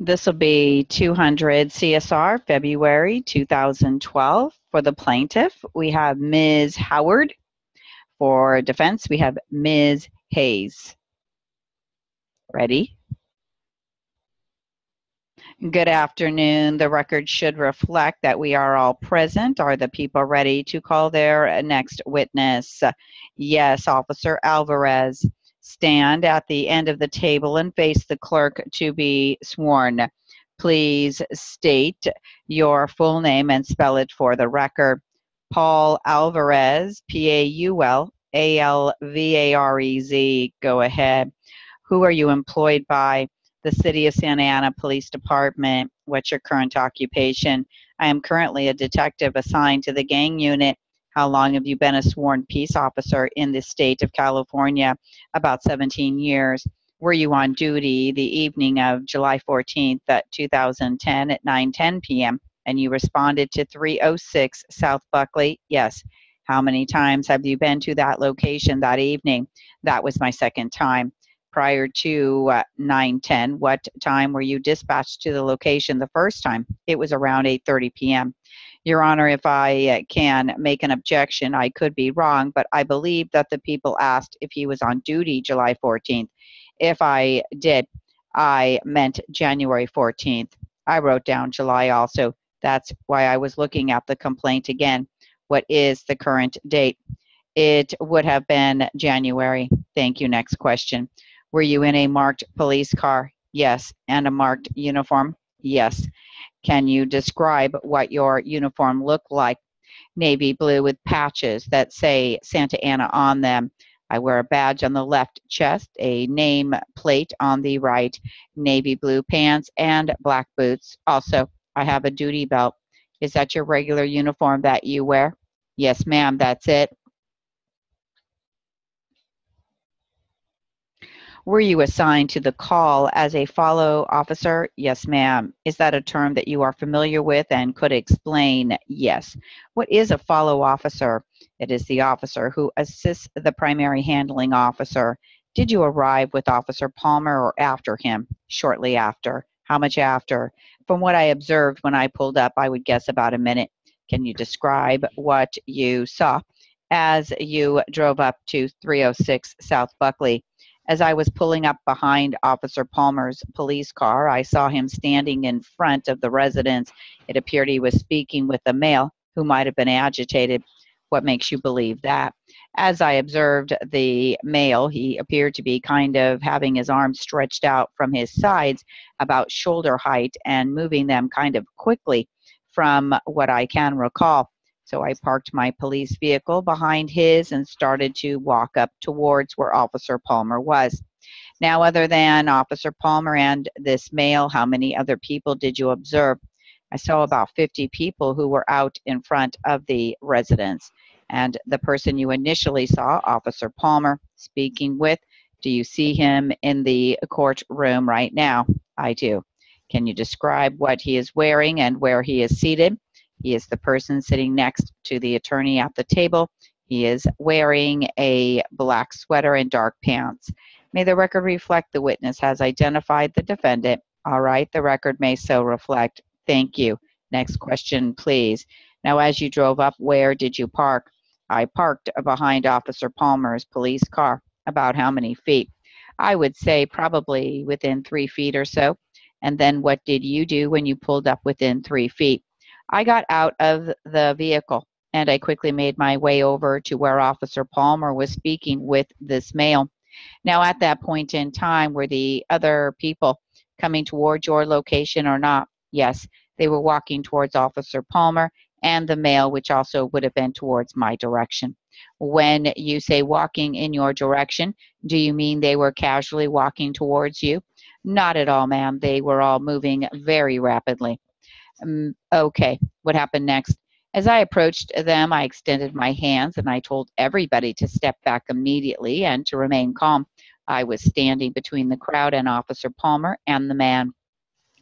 This will be 200 CSR, February 2012. For the plaintiff, we have Ms. Howard. For defense, we have Ms. Hayes. Ready? Good afternoon. The record should reflect that we are all present. Are the people ready to call their next witness? Yes, Officer Alvarez. Stand at the end of the table and face the clerk to be sworn. Please state your full name and spell it for the record. Paul Alvarez, P-A-U-L-A-L-V-A-R-E-Z. Go ahead. Who are you employed by? The City of Santa Ana Police Department. What's your current occupation? I am currently a detective assigned to the gang unit. How long have you been a sworn peace officer in the state of California? About 17 years. Were you on duty the evening of July 14th, 2010 at 9:10 p.m. and you responded to 306 South Buckley? Yes. How many times have you been to that location that evening? That was my second time. Prior to 9:10, what time were you dispatched to the location the first time? It was around 8:30 p.m. Your Honor, if I can make an objection, I could be wrong, but I believe that the people asked if he was on duty July 14th. If I did, I meant January 14th. I wrote down July also. That's why I was looking at the complaint again. What is the current date? It would have been January. Thank you. Next question. Were you in a marked police car? Yes. And a marked uniform? Yes. Can you describe what your uniform looked like? Navy blue with patches that say Santa Ana on them. I wear a badge on the left chest, a name plate on the right, navy blue pants, and black boots. Also, I have a duty belt. Is that your regular uniform that you wear? Yes, ma'am, that's it. Were you assigned to the call as a follow officer? Yes, ma'am. Is that a term that you are familiar with and could explain? Yes. What is a follow officer? It is the officer who assists the primary handling officer. Did you arrive with Officer Palmer or after him? Shortly after. How much after? From what I observed when I pulled up, I would guess about a minute. Can you describe what you saw as you drove up to 306 South Buckley? As I was pulling up behind Officer Palmer's police car, I saw him standing in front of the residence. It appeared he was speaking with a male who might have been agitated. What makes you believe that? As I observed the male, he appeared to be kind of having his arms stretched out from his sides about shoulder height and moving them kind of quickly from what I can recall. So I parked my police vehicle behind his and started to walk up towards where Officer Palmer was. Now, other than Officer Palmer and this male, how many other people did you observe? I saw about 50 people who were out in front of the residence. And the person you initially saw, Officer Palmer, speaking with, do you see him in the courtroom right now? I do. Can you describe what he is wearing and where he is seated? He is the person sitting next to the attorney at the table. He is wearing a black sweater and dark pants. May the record reflect the witness has identified the defendant. All right, the record may so reflect. Thank you. Next question, please. Now, as you drove up, where did you park? I parked behind Officer Palmer's police car. About how many feet? I would say probably within 3 feet or so. And then what did you do when you pulled up within 3 feet? I got out of the vehicle and I quickly made my way over to where Officer Palmer was speaking with this male. Now, at that point in time, were the other people coming towards your location or not? Yes, they were walking towards Officer Palmer and the male, which also would have been towards my direction. When you say walking in your direction, do you mean they were casually walking towards you? Not at all, ma'am. They were all moving very rapidly. Okay, what happened next? As I approached them, I extended my hands and I told everybody to step back immediately and to remain calm. I was standing between the crowd and Officer Palmer and the man.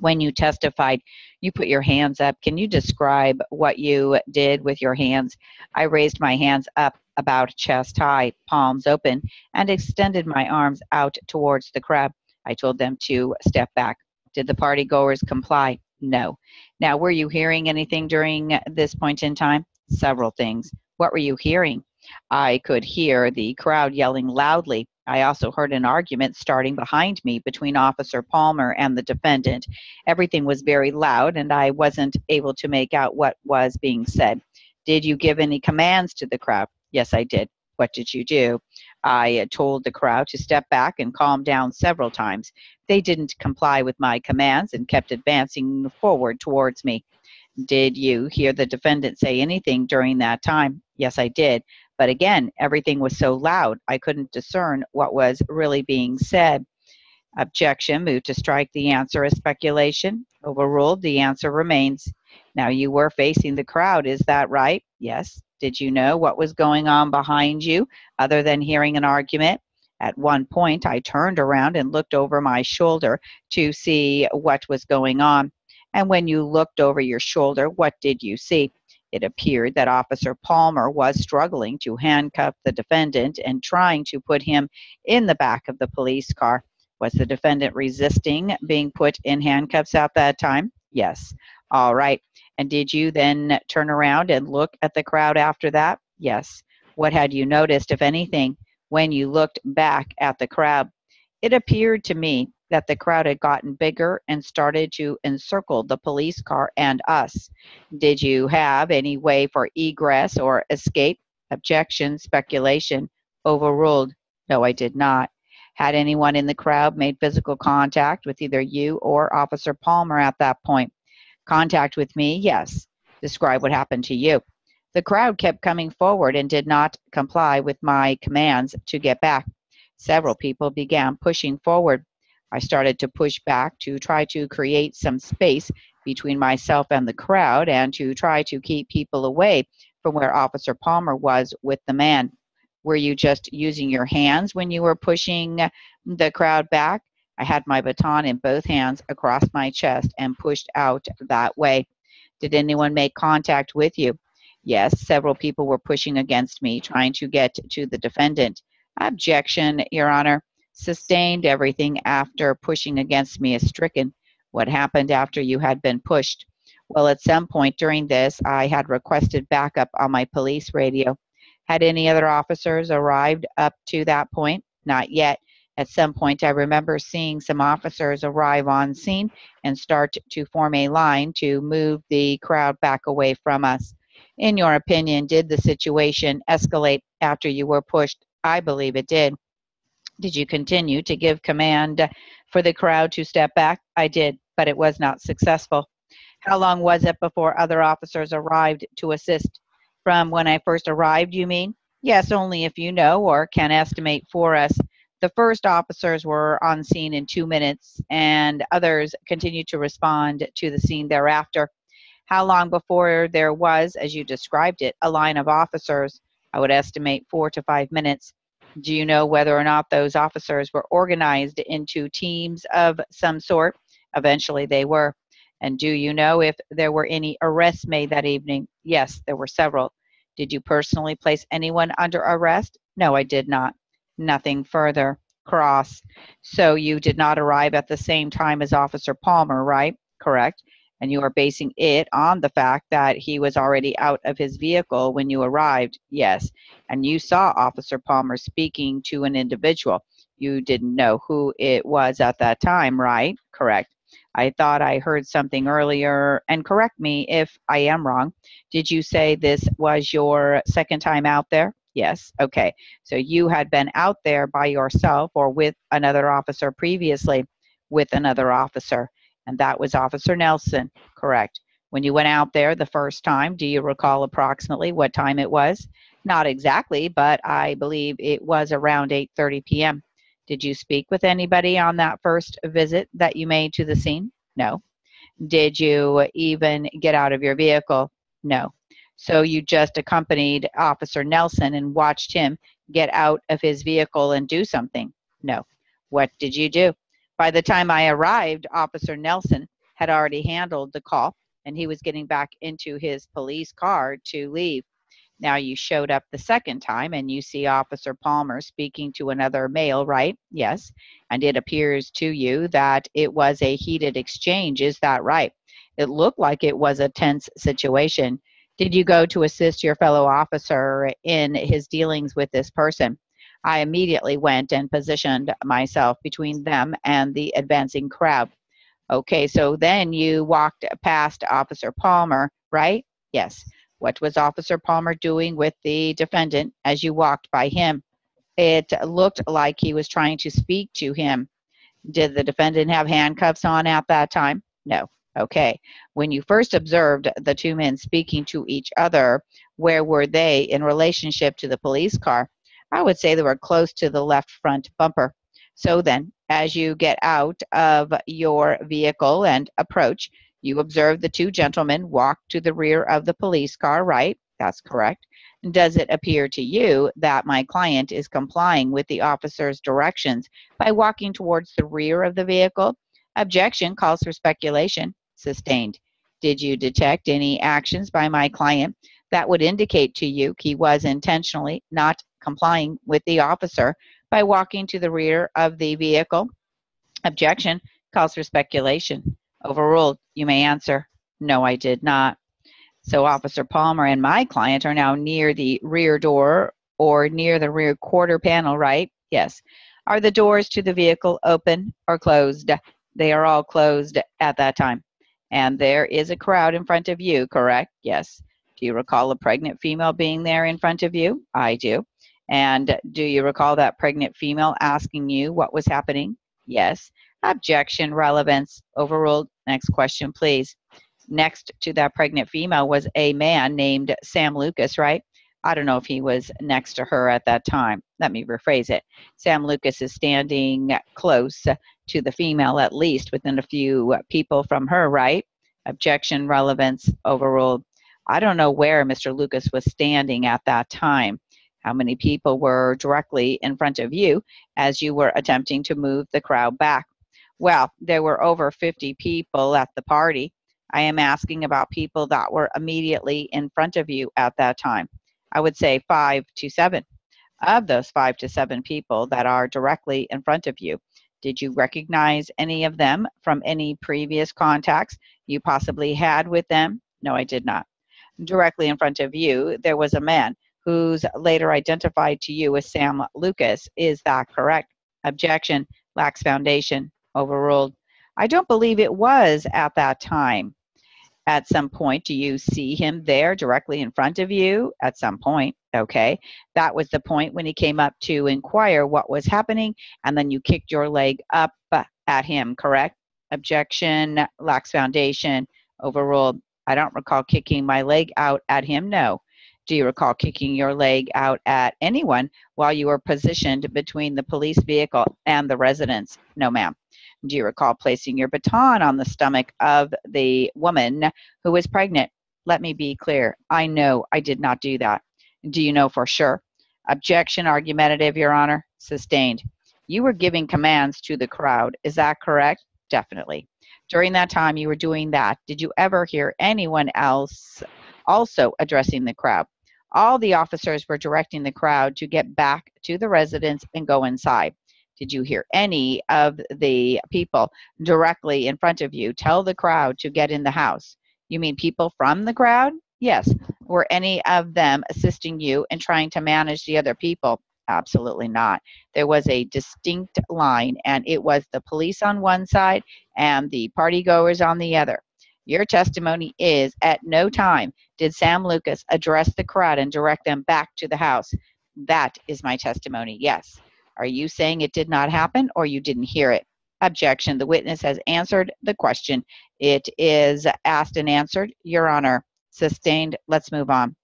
When you testified, you put your hands up. Can you describe what you did with your hands? I raised my hands up about chest high, palms open, and extended my arms out towards the crowd. I told them to step back. Did the partygoers comply? No. Now, were you hearing anything during this point in time? Several things. What were you hearing? I could hear the crowd yelling loudly. I also heard an argument starting behind me between Officer Palmer and the defendant. Everything was very loud, and I wasn't able to make out what was being said. Did you give any commands to the crowd? Yes, I did. What did you do? I told the crowd to step back and calm down several times. They didn't comply with my commands and kept advancing forward towards me. Did you hear the defendant say anything during that time? Yes, I did. But again, everything was so loud, I couldn't discern what was really being said. Objection. Move to strike the answer as speculation. Overruled. The answer remains. Now, you were facing the crowd, is that right? Yes. Did you know what was going on behind you other than hearing an argument? At one point, I turned around and looked over my shoulder to see what was going on. And when you looked over your shoulder, what did you see? It appeared that Officer Palmer was struggling to handcuff the defendant and trying to put him in the back of the police car. Was the defendant resisting being put in handcuffs at that time? Yes. All right. And did you then turn around and look at the crowd after that? Yes. What had you noticed, if anything, when you looked back at the crowd? It appeared to me that the crowd had gotten bigger and started to encircle the police car and us. Did you have any way for egress or escape? Objection, speculation, overruled. No, I did not. Had anyone in the crowd made physical contact with either you or Officer Palmer at that point? Contact with me? Yes. Describe what happened to you. The crowd kept coming forward and did not comply with my commands to get back. Several people began pushing forward. I started to push back to try to create some space between myself and the crowd and to try to keep people away from where Officer Palmer was with the man. Were you just using your hands when you were pushing the crowd back? I had my baton in both hands across my chest and pushed out that way. Did anyone make contact with you? Yes, several people were pushing against me, trying to get to the defendant. Objection, Your Honor. Sustained. Everything after pushing against me is stricken. What happened after you had been pushed? Well, at some point during this, I had requested backup on my police radio. Had any other officers arrived up to that point? Not yet. At some point, I remember seeing some officers arrive on scene and start to form a line to move the crowd back away from us. In your opinion, did the situation escalate after you were pushed? I believe it did. Did you continue to give command for the crowd to step back? I did, but it was not successful. How long was it before other officers arrived to assist? From when I first arrived, you mean? Yes, only if you know or can estimate for us. The first officers were on scene in 2 minutes, and others continued to respond to the scene thereafter. How long before there was, as you described it, a line of officers? I would estimate 4 to 5 minutes. Do you know whether or not those officers were organized into teams of some sort? Eventually they were. And do you know if there were any arrests made that evening? Yes, there were several. Did you personally place anyone under arrest? No, I did not. Nothing further. Cross. So you did not arrive at the same time as Officer Palmer, right? Correct. And you are basing it on the fact that he was already out of his vehicle when you arrived? Yes. And you saw Officer Palmer speaking to an individual. You didn't know who it was at that time, right? Correct. I thought I heard something earlier, and correct me if I am wrong. Did you say this was your second time out there? Yes. Okay. So you had been out there by yourself or with another officer previously? With another officer. And that was Officer Nelson. Correct. When you went out there the first time, do you recall approximately what time it was? Not exactly, but I believe it was around 8:30 p.m. Did you speak with anybody on that first visit that you made to the scene? No. Did you even get out of your vehicle? No. So you just accompanied Officer Nelson and watched him get out of his vehicle and do something? No. What did you do? By the time I arrived, Officer Nelson had already handled the call, and he was getting back into his police car to leave. Now you showed up the second time and you see Officer Palmer speaking to another male, right? Yes. And it appears to you that it was a heated exchange. Is that right? It looked like it was a tense situation. Did you go to assist your fellow officer in his dealings with this person? I immediately went and positioned myself between them and the advancing crowd. Okay, so then you walked past Officer Palmer, right? Yes. What was Officer Palmer doing with the defendant as you walked by him? It looked like he was trying to speak to him. Did the defendant have handcuffs on at that time? No. Okay. When you first observed the two men speaking to each other, where were they in relationship to the police car? I would say they were close to the left front bumper. So then, as you get out of your vehicle and approach, you observe the two gentlemen walk to the rear of the police car, right? That's correct. Does it appear to you that my client is complying with the officer's directions by walking towards the rear of the vehicle? Objection calls for speculation. Sustained. Did you detect any actions by my client that would indicate to you he was intentionally not complying with the officer by walking to the rear of the vehicle? Objection calls for speculation. Overruled. You may answer. No, I did not. So Officer Palmer and my client are now near the rear door or near the rear quarter panel, right? Yes. Are the doors to the vehicle open or closed? They are all closed at that time. And there is a crowd in front of you, correct? Yes. Do you recall a pregnant female being there in front of you? I do. And do you recall that pregnant female asking you what was happening? Yes. Objection, relevance, overruled. Next question, please. Next to that pregnant female was a man named Sam Lucas, right? I don't know if he was next to her at that time. Let me rephrase it. Sam Lucas is standing close to the female, at least within a few people from her, right? Objection, relevance, overruled. I don't know where Mr. Lucas was standing at that time. How many people were directly in front of you as you were attempting to move the crowd back? Well, there were over 50 people at the party. I am asking about people that were immediately in front of you at that time. I would say 5 to 7. Of those 5 to 7 people that are directly in front of you, did you recognize any of them from any previous contacts you possibly had with them? No, I did not. Directly in front of you, there was a man who's later identified to you as Sam Lucas. Is that correct? Objection, lacks foundation, overruled. I don't believe it was at that time. At some point, do you see him there directly in front of you? At some point, okay. That was the point when he came up to inquire what was happening, and then you kicked your leg up at him, correct? Objection, lacks foundation, overruled. I don't recall kicking my leg out at him, no. Do you recall kicking your leg out at anyone while you were positioned between the police vehicle and the residence? No, ma'am. Do you recall placing your baton on the stomach of the woman who was pregnant? Let me be clear. I know I did not do that. Do you know for sure? Objection, argumentative, Your Honor. Sustained. You were giving commands to the crowd. Is that correct? Definitely. During that time you were doing that, did you ever hear anyone else also addressing the crowd? All the officers were directing the crowd to get back to the residence and go inside. Did you hear any of the people directly in front of you tell the crowd to get in the house? You mean people from the crowd? Yes. Were any of them assisting you in trying to manage the other people? Absolutely not. There was a distinct line, and it was the police on one side and the partygoers on the other. Your testimony is, at no time did Sam Lucas address the crowd and direct them back to the house. That is my testimony, yes. Are you saying it did not happen or you didn't hear it? Objection. The witness has answered the question. It is asked and answered. Your Honor. Sustained. Let's move on.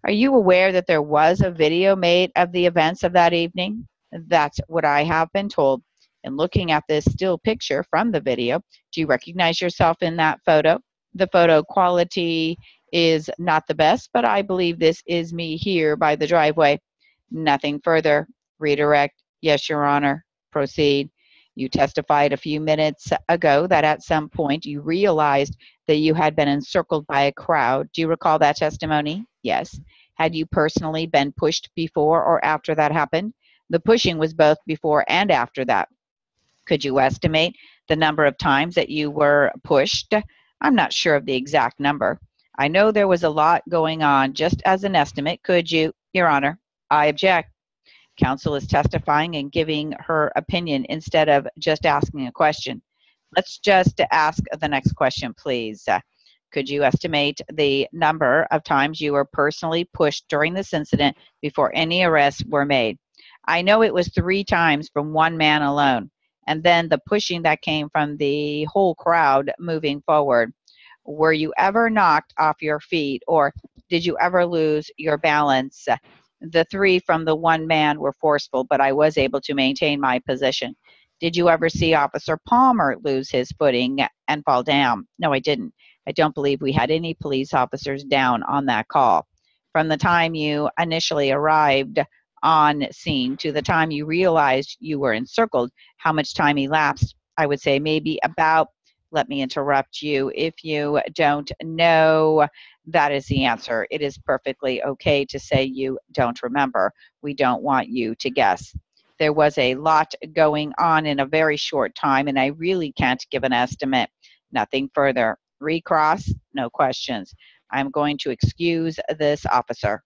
Are you aware that there was a video made of the events of that evening? That's what I have been told. And looking at this still picture from the video, do you recognize yourself in that photo? The photo quality is not the best, but I believe this is me here by the driveway. Nothing further. Redirect. Yes, Your Honor. Proceed. You testified a few minutes ago that at some point you realized that you had been encircled by a crowd. Do you recall that testimony? Yes. Had you personally been pushed before or after that happened? The pushing was both before and after that. Could you estimate the number of times that you were pushed? I'm not sure of the exact number. I know there was a lot going on. Just as an estimate, could you? Your Honor, I object. Counsel is testifying and giving her opinion instead of just asking a question. Let's just ask the next question, please. Could you estimate the number of times you were personally pushed during this incident before any arrests were made? I know it was 3 times from one man alone, and then the pushing that came from the whole crowd moving forward. Were you ever knocked off your feet, or did you ever lose your balance? The 3 from the one man were forceful, but I was able to maintain my position. Did you ever see Officer Palmer lose his footing and fall down? No, I didn't. I don't believe we had any police officers down on that call. From the time you initially arrived on scene to the time you realized you were encircled, how much time elapsed? I would say maybe about, let me interrupt you. If you don't know, that is the answer. It is perfectly okay to say you don't remember. We don't want you to guess. There was a lot going on in a very short time, and I really can't give an estimate. Nothing further. Recross, no questions. I'm going to excuse this officer.